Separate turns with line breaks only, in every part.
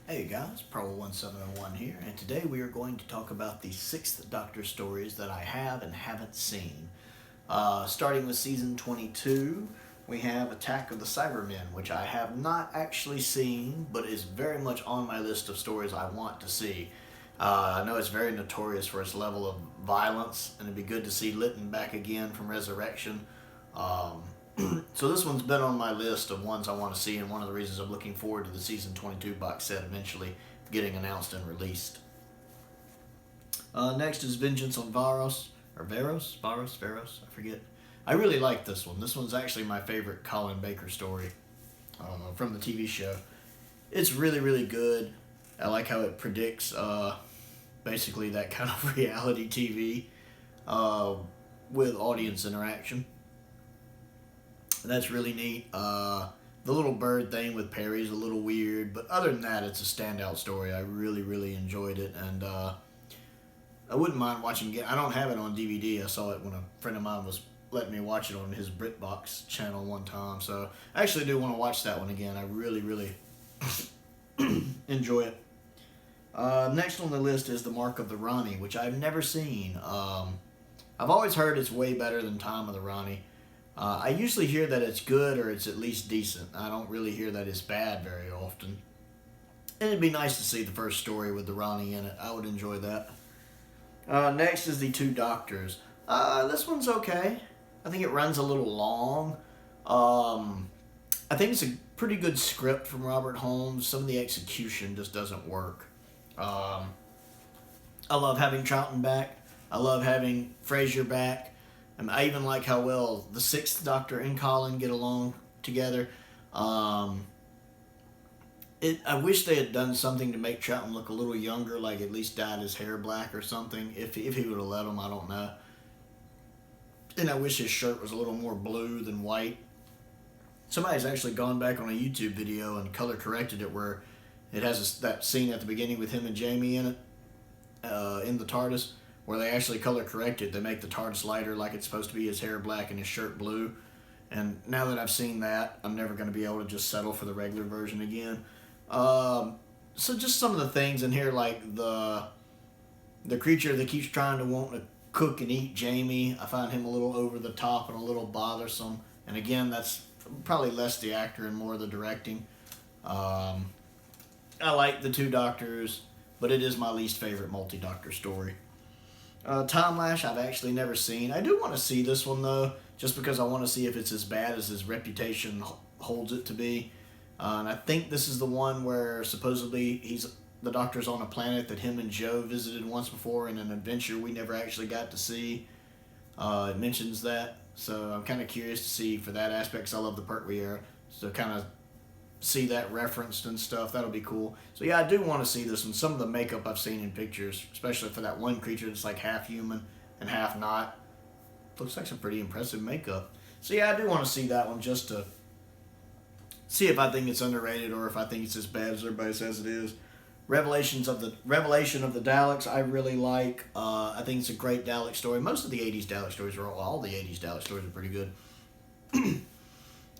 Hey guys, Pro1701 here, and today we are going to talk about the Sixth Doctor stories that I have and haven't seen. Starting with season 22, we have Attack of the Cybermen, which I have not actually seen, but is very much on my list of stories I want to see. I know it's very notorious for its level of violence, and it'd be good to see Lytton back again from Resurrection. Um, so this one's been on my list of ones I want to see, and one of the reasons I'm looking forward to the season 22 box set eventually getting announced and released. Next is Vengeance on Varos, or Varos, I forget. I really like this one. This one's actually my favorite Colin Baker story from the TV show. It's really, really good. I like how it predicts basically that kind of reality TV with audience interaction. That's really neat. The little bird thing with Perry's a little weird, but other than that, it's a standout story. I really, really enjoyed it, and I wouldn't mind watching it. I don't have it on DVD. I saw it when a friend of mine was letting me watch it on his BritBox channel one time, so I actually do want to watch that one again. I really, really enjoy it. Next on the list is The Mark of the Ronnie, which I've never seen. I've always heard it's way better than Time of the Ronnie. I usually hear that it's good or it's at least decent. I don't really hear that it's bad very often. And it'd be nice to see the first story with the Ronnie in it. I would enjoy that. Next is The Two Doctors. This one's okay. I think it runs a little long. I think it's a pretty good script from Robert Holmes. Some of the execution just doesn't work. I love having Troughton back. I love having Frasier back. I even like how well the Sixth Doctor and Colin get along together. I wish they had done something to make Troughton look a little younger, like at least dyed his hair black or something. If he would have let him, I don't know. And I wish his shirt was a little more blue than white. Somebody's actually gone back on a YouTube video and color corrected it where it has that scene at the beginning with him and Jamie in it, in the TARDIS, where they actually color correct it. They make the TARDIS lighter like it's supposed to be, his hair black and his shirt blue. And now that I've seen that, I'm never going to be able to just settle for the regular version again. So just some of the things in here, like the creature that keeps trying to want to cook and eat Jamie. I find him a little over the top and a little bothersome. And again, that's probably less the actor and more the directing. I like The Two Doctors, but it is my least favorite multi-doctor story. Time Lash, I've actually never seen. I do want to see this one, though, just because I want to see if it's as bad as his reputation holds it to be. And I think this is the one where supposedly the Doctor's on a planet that him and Joe visited once before in an adventure we never actually got to see. It mentions that, so I'm kind of curious to see for that aspect, because I love the Pertwee era, so kind of see that referenced and stuff. That'll be cool. So yeah, I do want to see this one. Some of the makeup I've seen in pictures, especially for that one creature that's like half human and half not, looks like some pretty impressive makeup. So yeah, I do want to see that one just to see if I think it's underrated or if I think it's as bad as everybody says it is. Revelation of the Daleks, I really like. I think it's a great Dalek story. Most of the 80s Dalek stories all the 80s Dalek stories are pretty good.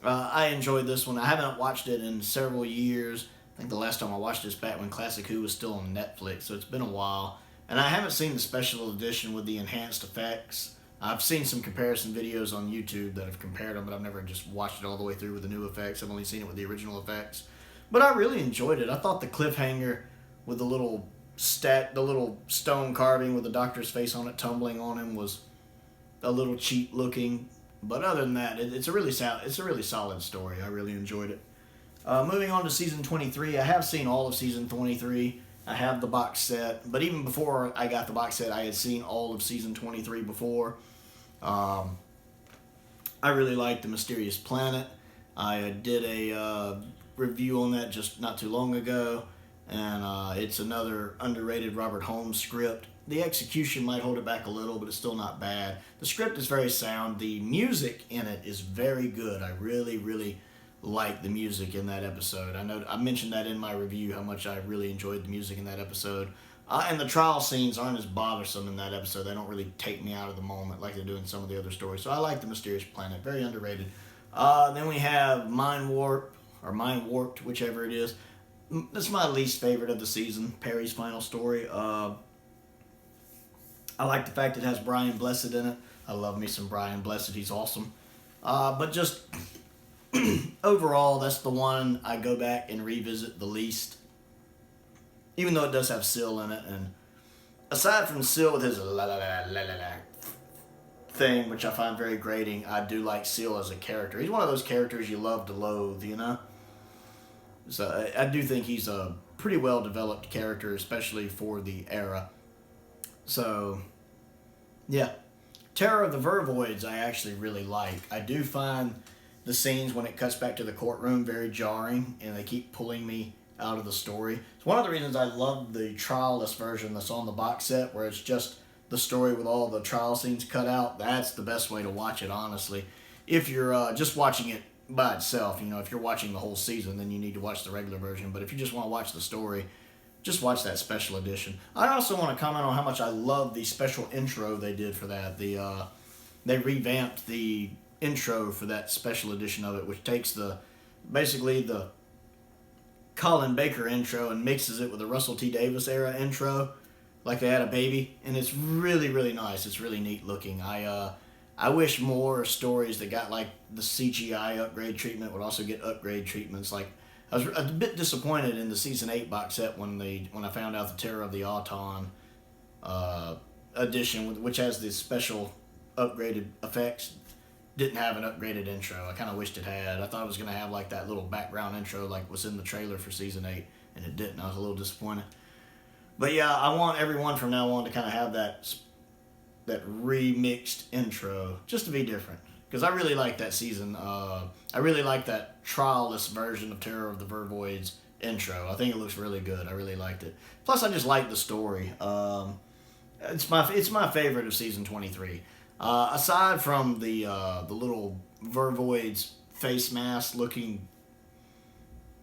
I enjoyed this one. I haven't watched it in several years. I think the last time I watched this back when Classic Who was still on Netflix, so it's been a while. And I haven't seen the special edition with the enhanced effects. I've seen some comparison videos on YouTube that have compared them, but I've never just watched it all the way through with the new effects. I've only seen it with the original effects. But I really enjoyed it. I thought the cliffhanger with the little stone carving with the Doctor's face on it tumbling on him was a little cheap looking. But other than that, it's a really solid story. I really enjoyed it. Moving on to season 23, I have seen all of season 23. I have the box set, but even before I got the box set, I had seen all of season 23 before. I really liked The Mysterious Planet. I did a review on that just not too long ago, and it's another underrated Robert Holmes script. The execution might hold it back a little, but it's still not bad. The script is very sound. The music in it is very good. I really, really like the music in that episode. I know I mentioned that in my review, how much I really enjoyed the music in that episode. And the trial scenes aren't as bothersome in that episode. They don't really take me out of the moment like they do in some of the other stories. So I like The Mysterious Planet. Very underrated. Then we have Mind Warped, whichever it is. This is my least favorite of the season, Perry's final story. I like the fact it has Brian Blessed in it. I love me some Brian Blessed. He's awesome. But just overall, that's the one I go back and revisit the least. Even though it does have Syl in it. And aside from Syl with his la la la la la la thing, which I find very grating, I do like Syl as a character. He's one of those characters you love to loathe, you know? So I do think he's a pretty well developed character, especially for the era. So, yeah. Terror of the Vervoids I actually really like. I do find the scenes when it cuts back to the courtroom very jarring, and they keep pulling me out of the story. It's one of the reasons I love the trial-less version that's on the box set, where it's just the story with all the trial scenes cut out. That's the best way to watch it, honestly. If you're just watching it by itself, you know, if you're watching the whole season, then you need to watch the regular version. But if you just want to watch the story, just watch that special edition. I also want to comment on how much I love the special intro they did for that. They revamped the intro for that special edition of it, which takes basically the Colin Baker intro and mixes it with the Russell T Davis era intro, like they had a baby, and it's really, really nice. It's really neat looking. I wish more stories that got like the CGI upgrade treatment would also get upgrade treatments. Like, I was a bit disappointed in the season 8 box set when I found out the Terror of the Auton edition, which has the special upgraded effects, didn't have an upgraded intro. I kind of wished it had. I thought it was going to have like that little background intro like was in the trailer for season 8, and it didn't. I was a little disappointed. But yeah, I want everyone from now on to kind of have that remixed intro, just to be different. Because I really like that season. I really like that trial-less version of Terror of the Vervoids intro. I think it looks really good. I really liked it. Plus, I just like the story. It's my favorite of season 23. Aside from the little Vervoids face mask looking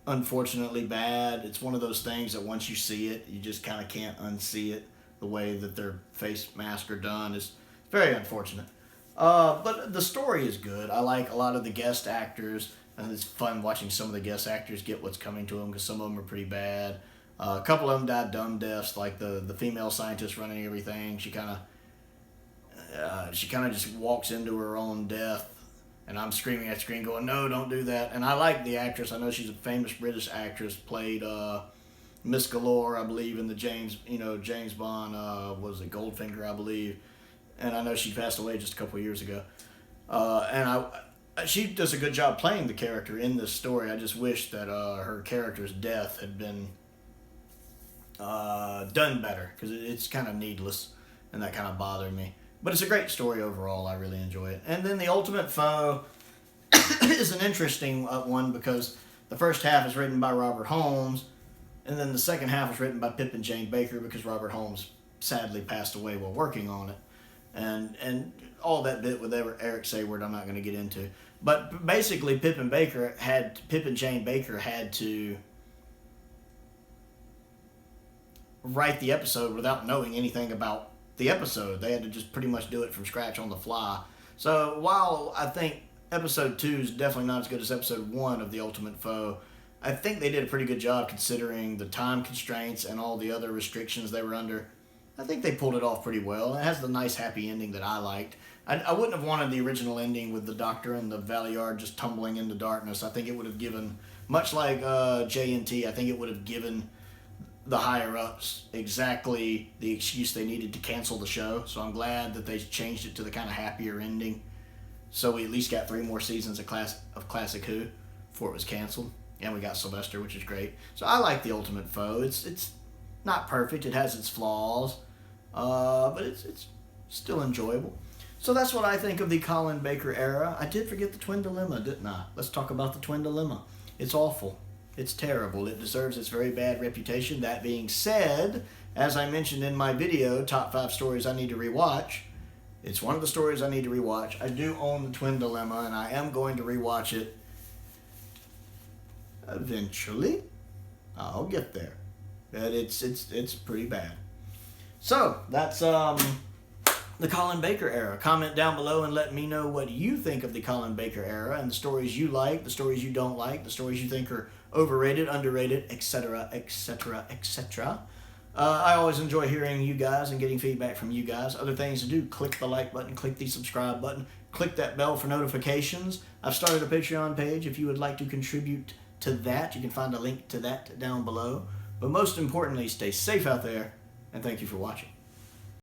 unfortunately bad, it's one of those things that once you see it, you just kind of can't unsee it. The way that their face masks are done is very unfortunate. But the story is good. I like a lot of the guest actors, and it's fun watching some of the guest actors get what's coming to them, because some of them are pretty bad. A couple of them died dumb deaths, like the female scientist running everything. She kind of just walks into her own death, and I'm screaming at the screen going, no, don't do that. And I like the actress. I know she's a famous British actress, played Miss Galore, I believe, in the James Bond, was it Goldfinger, I believe. And I know she passed away just a couple of years ago. She does a good job playing the character in this story. I just wish that her character's death had been done better, because it's kind of needless, and that kind of bothered me. But it's a great story overall. I really enjoy it. And then The Ultimate Foe is an interesting one, because the first half is written by Robert Holmes, and then the second half is written by Pip and Jane Baker, because Robert Holmes sadly passed away while working on it. And all that bit with Eric Sayward I'm not going to get into. But basically Pip and Jane Baker had to write the episode without knowing anything about the episode. They had to just pretty much do it from scratch on the fly. So while I think episode 2 is definitely not as good as episode 1 of The Ultimate Foe, I think they did a pretty good job considering the time constraints and all the other restrictions they were under. I think they pulled it off pretty well. It has the nice happy ending that I liked. I wouldn't have wanted the original ending with the Doctor and the Valiard just tumbling into darkness. I think it would have given, much like JNT, I think it would have given the higher-ups exactly the excuse they needed to cancel the show. So I'm glad that they changed it to the kind of happier ending. So we at least got 3 more seasons of Classic Who before it was canceled. And we got Sylvester, which is great. So I like The Ultimate Foe. It's not perfect. It has its flaws. But it's still enjoyable. So that's what I think of the Colin Baker era. I did forget the Twin Dilemma, didn't I? Let's talk about the Twin Dilemma. It's awful. It's terrible. It deserves its very bad reputation. That being said, as I mentioned in my video, Top 5 Stories I Need to Rewatch, it's one of the stories I need to rewatch. I do own the Twin Dilemma, and I am going to rewatch it eventually. I'll get there. But it's pretty bad. So, that's the Colin Baker era. Comment down below and let me know what you think of the Colin Baker era and the stories you like, the stories you don't like, the stories you think are overrated, underrated, etc., etc., etc. I always enjoy hearing you guys and getting feedback from you guys. Other things to do, click the like button, click the subscribe button, click that bell for notifications. I've started a Patreon page. If you would like to contribute to that, you can find a link to that down below. But most importantly, stay safe out there, and thank you for watching.